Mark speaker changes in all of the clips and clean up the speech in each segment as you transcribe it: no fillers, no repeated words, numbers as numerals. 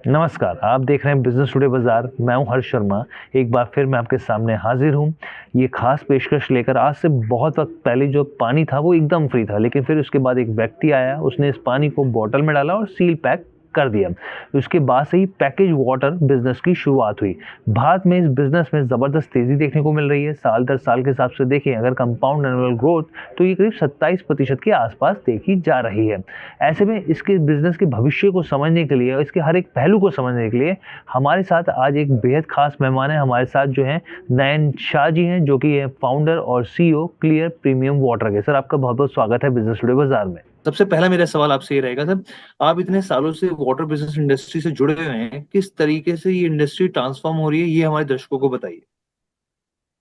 Speaker 1: नमस्कार, आप देख रहे हैं बिज़नेस टुडे बाज़ार। मैं हूं हर्ष शर्मा। एक बार फिर मैं आपके सामने हाज़िर हूं। ये ख़ास पेशकश लेकर आज से बहुत वक़्त पहले जो पानी था वो एकदम फ्री था, लेकिन फिर उसके बाद एक व्यक्ति आया, उसने इस पानी को बॉटल में डाला और सील पैक कर दिया। उसके बाद से ही पैकेज वाटर बिज़नेस की शुरुआत हुई। भारत में इस बिज़नेस में ज़बरदस्त तेज़ी देखने को मिल रही है। साल दर साल के हिसाब से देखें अगर कंपाउंड एनुअल ग्रोथ, तो ये करीब 27% के आसपास देखी जा रही है। ऐसे में इसके बिज़नेस के भविष्य को समझने के लिए और इसके हर एक पहलू को समझने के लिए हमारे साथ आज एक बेहद खास मेहमान है। हमारे साथ जो हैं नयन शाह जी हैं, जो कि फाउंडर और सीईओ क्लियर प्रीमियम वाटर के। सर, आपका बहुत-बहुत स्वागत है बिज़नेस टुडे बाज़ार में।
Speaker 2: सबसे पहला मेरा सवाल आपसे ये रहेगा सर, आप इतने सालों से वाटर बिजनेस इंडस्ट्री से जुड़े हुए हैं, किस तरीके से ये इंडस्ट्री ट्रांसफॉर्म हो रही है, ये हमारे दर्शकों को बताइए।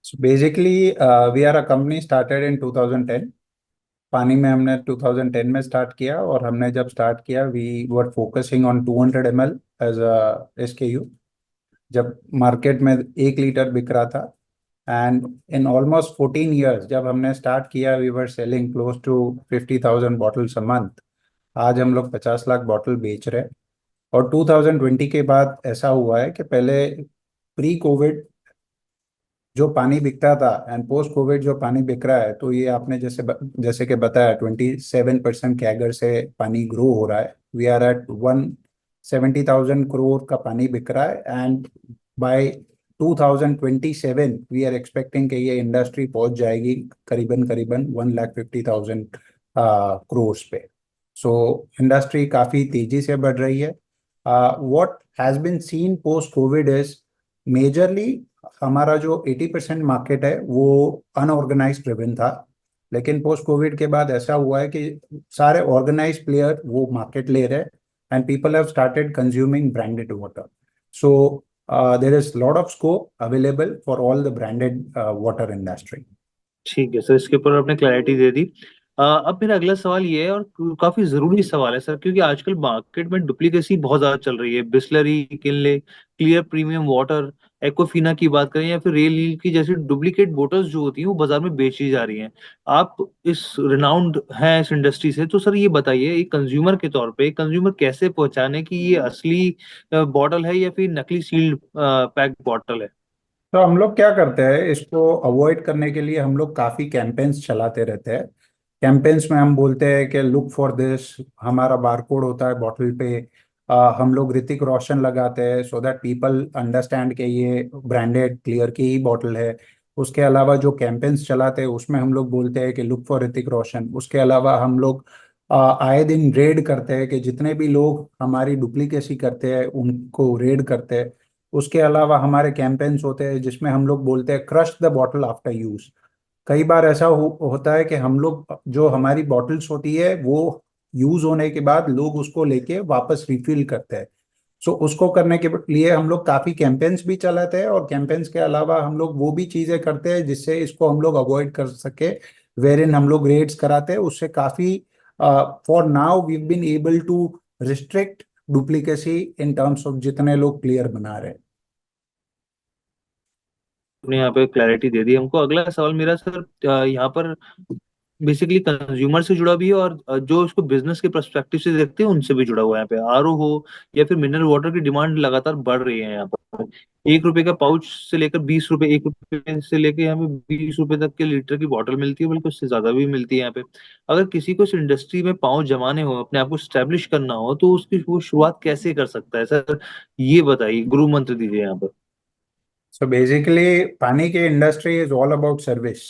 Speaker 3: So basically, we are a company started in 2010. पानी में हमने 2010 में स्टार्ट किया और हमने जब स्टार्ट किया we were focusing on 200 ml as a SKU। जब मार्केट में 1 लीटर बिक रहा था एंड इन ऑलमोस्ट 14 years जब हमने स्टार्ट किया we were selling close to 50,000 bottles a month. आज हम लोग 50 लाख बॉटल बेच रहे हैं। और 2020 के बाद ऐसा हुआ है कि पहले प्री कोविड जो पानी बिकता था एंड पोस्ट कोविड जो पानी बिक रहा है, तो ये आपने जैसे कि बताया 27% कैगर से पानी ग्रो हो रहा है। वी आर एट 170,000 करोड़ का पानी बिक रहा है and by 2027 we are expecting कि ये इंडस्ट्री पहुंच जाएगी करीबन करीबन 1,50,000 करोड़ पे। सो इंडस्ट्री काफ़ी तेजी से बढ़ रही है। What has been seen post COVID is majorly हमारा जो 80% मार्केट है वो अनऑर्गेनाइज्ड ड्रिवन था। लेकिन पोस्ट कोविड के बाद ऐसा हुआ है कि सारे ऑर्गेनाइज्ड प्लेयर वो मार्केट ले रहे हैं and people have started consuming branded water. So there is lot of scope available for all the branded water industry.
Speaker 2: ठीक है सर, इसके ऊपर आपने क्लैरिटी दे दी। अब मेरा अगला सवाल ये है, और काफी जरूरी सवाल है सर, क्योंकि आजकल मार्केट में डुप्लीकेसी बहुत ज्यादा चल रही है। Bisleri, Kinley, clear premium water, Aquafina की बात करें या फिर रेल नील की जैसी डुप्लीकेट बोटल्स जो होती हैं वो बाजार में बेची जा रही हैं। आप इस रिनाउंड हैं इस इंडस्ट्री से, तो सर ये बताइए, एक कंज्यूमर के तौर पे कंज्यूमर कैसे पहचाने कि ये असली बॉटल है या फिर नकली सील्ड पैक बॉटल है।
Speaker 3: तो हम लोग क्या करते हैं, इसको अवॉइड करने के लिए हम लोग काफ़ी कैंपेन्स चलाते रहते हैं। कैंपेन्स में हम बोलते हैं कि लुक फॉर दिस, हमारा बारकोड होता है बॉटल पे। हम लोग ऋतिक रोशन लगाते हैं सो दैट पीपल अंडरस्टैंड कि ये ब्रांडेड क्लियर की ही बॉटल है। उसके अलावा जो कैंपेन्स चलाते हैं उसमें हम लोग बोलते हैं कि लुक फॉर ऋतिक रोशन। उसके अलावा हम लोग आए दिन रेड करते हैं कि जितने भी लोग हमारी डुप्लीकेसी करते हैं उनको रेड करते हैं। उसके अलावा हमारे कैंपेन्स होते हैं जिसमें हम लोग बोलते हैं crush the bottle after use. कई बार ऐसा होता है कि हम लोग जो हमारी बॉटल्स होती है वो यूज होने के बाद लोग उसको लेके वापस रिफिल करते हैं। सो उसको करने के लिए हम लोग काफी कैंपेन्स भी चलाते हैं और कैंपेन्स के अलावा हम लोग वो भी चीजें करते हैं जिससे इसको हम लोग अवॉइड कर सके। वेर इन हम लोग रेड्स कराते हैं, उससे काफी for now we been able to restrict duplicacy in terms of जितने लोग क्लियर बना रहे हैं।
Speaker 2: आपने यहाँ पे क्लैरिटी दे दी हमको। अगला सवाल मेरा सर, यहाँ पर बेसिकली कंज्यूमर से जुड़ा भी है और जो इसको बिजनेस के पर्सपेक्टिव से देखते हैं उनसे भी जुड़ा हुआ है। यहाँ पे आरओ हो या फिर मिनरल वाटर की डिमांड लगातार बढ़ रही है यहाँ पर। 1 रुपए का पाउच से लेकर 20 रुपए, 1 रुपए से लेकर यहाँ पे 20 रुपए तक के लीटर की बॉटल मिलती है, बल्कि उससे ज्यादा भी मिलती है यहाँ पे। अगर किसी को इस इंडस्ट्री में पाँव जमाने हो, अपने आप को स्टैब्लिश करना हो, तो उसकी वो शुरुआत कैसे कर सकता है सर, ये बताइए, गुरु मंत्र दीजिए यहाँ पर।
Speaker 3: So basically, पानी की industry is all about service.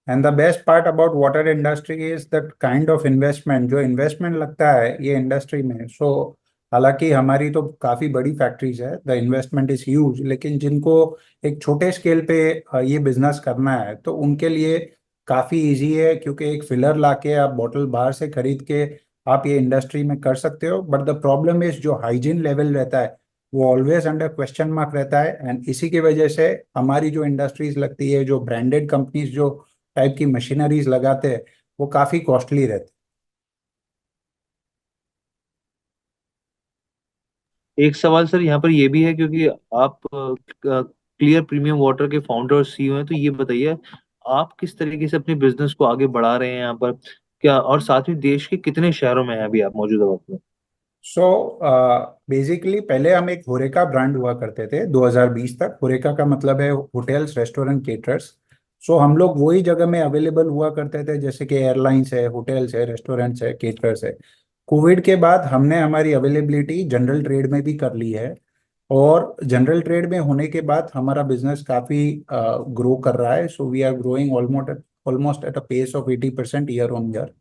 Speaker 3: And the best part about water industry is that kind of investment जो investment लगता है ये industry में। So हालांकि हमारी तो काफ़ी बड़ी फैक्ट्रीज है, द इन्वेस्टमेंट इज ह्यूज, लेकिन जिनको एक छोटे स्केल पे ये बिजनेस करना है तो उनके लिए काफ़ी इजी है, क्योंकि एक फिलर लाके आप बॉटल बाहर से खरीद के आप ये इंडस्ट्री में कर सकते हो। बट द प्रॉब्लम इज जो हाइजीन लेवल रहता है वो ऑलवेज अंडर क्वेश्चन मार्क रहता है। एंड इसी की वजह से हमारी जो इंडस्ट्रीज लगती है, जो ब्रांडेड कंपनीज जो टाइप की मशीनरीज लगाते हैं, वो काफ़ी कॉस्टली रहती
Speaker 2: एक सवाल सर यहाँ पर ये भी है, क्योंकि आप क्लियर प्रीमियम वाटर के फाउंडर और सीईओ हैं, तो ये बताइए, आप किस तरीके से अपने बिजनेस को आगे बढ़ा रहे हैं यहाँ पर, क्या और साथ ही देश के कितने शहरों में हैं अभी आप मौजूदा वक्त में।
Speaker 3: सो बेसिकली पहले हम एक होरेका ब्रांड हुआ करते थे 2020 तक। होरेका का मतलब है होटल्स रेस्टोरेंट केटरर्स। सो हम लोग वही जगह में अवेलेबल हुआ करते थे, जैसे कि एयरलाइंस है, होटल्स है, रेस्टोरेंट्स है, केटरर्स है। कोविड के बाद हमने हमारी अवेलेबिलिटी जनरल ट्रेड में भी कर ली है, और जनरल ट्रेड में होने के बाद हमारा बिजनेस काफ़ी ग्रो कर रहा है। So we are growing almost at a pace of 80% year on year.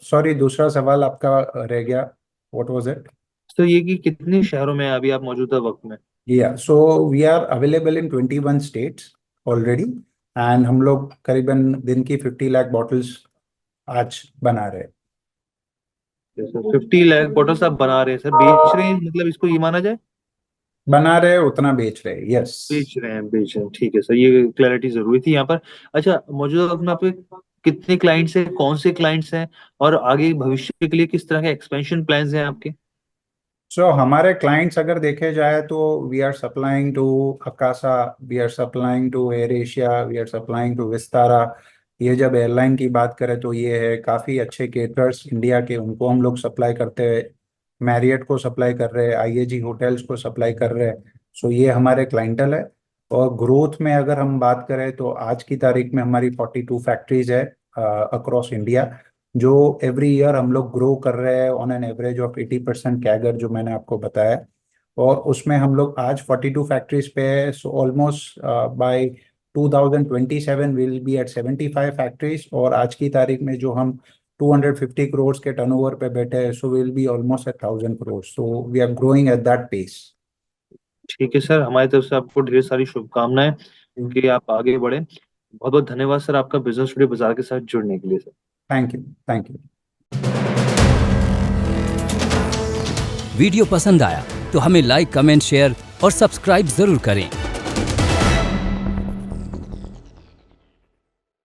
Speaker 3: Sorry, दूसरा सवाल आपका रह गया, व्हाट वाज इट?
Speaker 2: तो ये कि कितने शहरों में अभी आप मौजूदा वक्त में?
Speaker 3: या so we are available in 21 states already, and हम लोग करीबन दिन की 50 लाख बॉटल्स आज बना रहे हैं।
Speaker 2: 50 लाख बॉटल्स आप बना रहे हैं सर, बेच रहे हैं, मतलब इसको ये माना जाए?
Speaker 3: बना रहे हैं उतना बेच रहे हैं, यस।
Speaker 2: बेच रहे हैं, ठीक है सर, ये क्लैरिटी जरूरी थी यहाँ पर। अच्छा, मौजूदा वक्त में आपके कितने क्लाइंट्स हैं, कौन से क्लाइंट्स हैं, और आगे भविष्य के लिए किस तरह के एक्सपेंशन प्लान्स हैं आपके?
Speaker 3: सो हमारे क्लाइंट्स अगर देखे जाए तो we are supplying to Akasa, we are supplying to Air Asia, we are supplying to Vistara. ये जब एयरलाइन की बात करें तो ये है काफ़ी अच्छे केटरर्स इंडिया के, उनको हम लोग सप्लाई करते हैं। मैरियट को सप्लाई कर रहे हैं, आईएजी होटल्स को सप्लाई कर रहे हैं। सो ये हमारे क्लाइंटल है। और ग्रोथ में अगर हम बात करें तो आज की तारीख में हमारी 42 फैक्ट्रीज है अक्रॉस इंडिया, जो एवरी ईयर हम लोग ग्रो कर रहे हैं on an average of 80% CAGR, जो मैंने आपको बताया। और उसमें हम लोग आज 42 फैक्ट्रीज पे है। So almost by 2027 will be at 75 factories, और आज की तारीख में जो हम 250 करोड़ के टर्नओवर पे बैठे हैं, so will be almost at 1000 crore. So we are growing at that pace.
Speaker 2: ठीक है सर, हमारी तरफ से आपको ढेर सारी शुभकामनाएं कि आप आगे बढ़े। बहुत बहुत धन्यवाद सर आपका बिजनेस टुडे बाजार के साथ जुड़ने के लिए sir.
Speaker 3: Thank you, thank you.
Speaker 4: Video पसंद आया तो हमें लाइक, कमेंट, शेयर और सब्सक्राइब जरूर करें।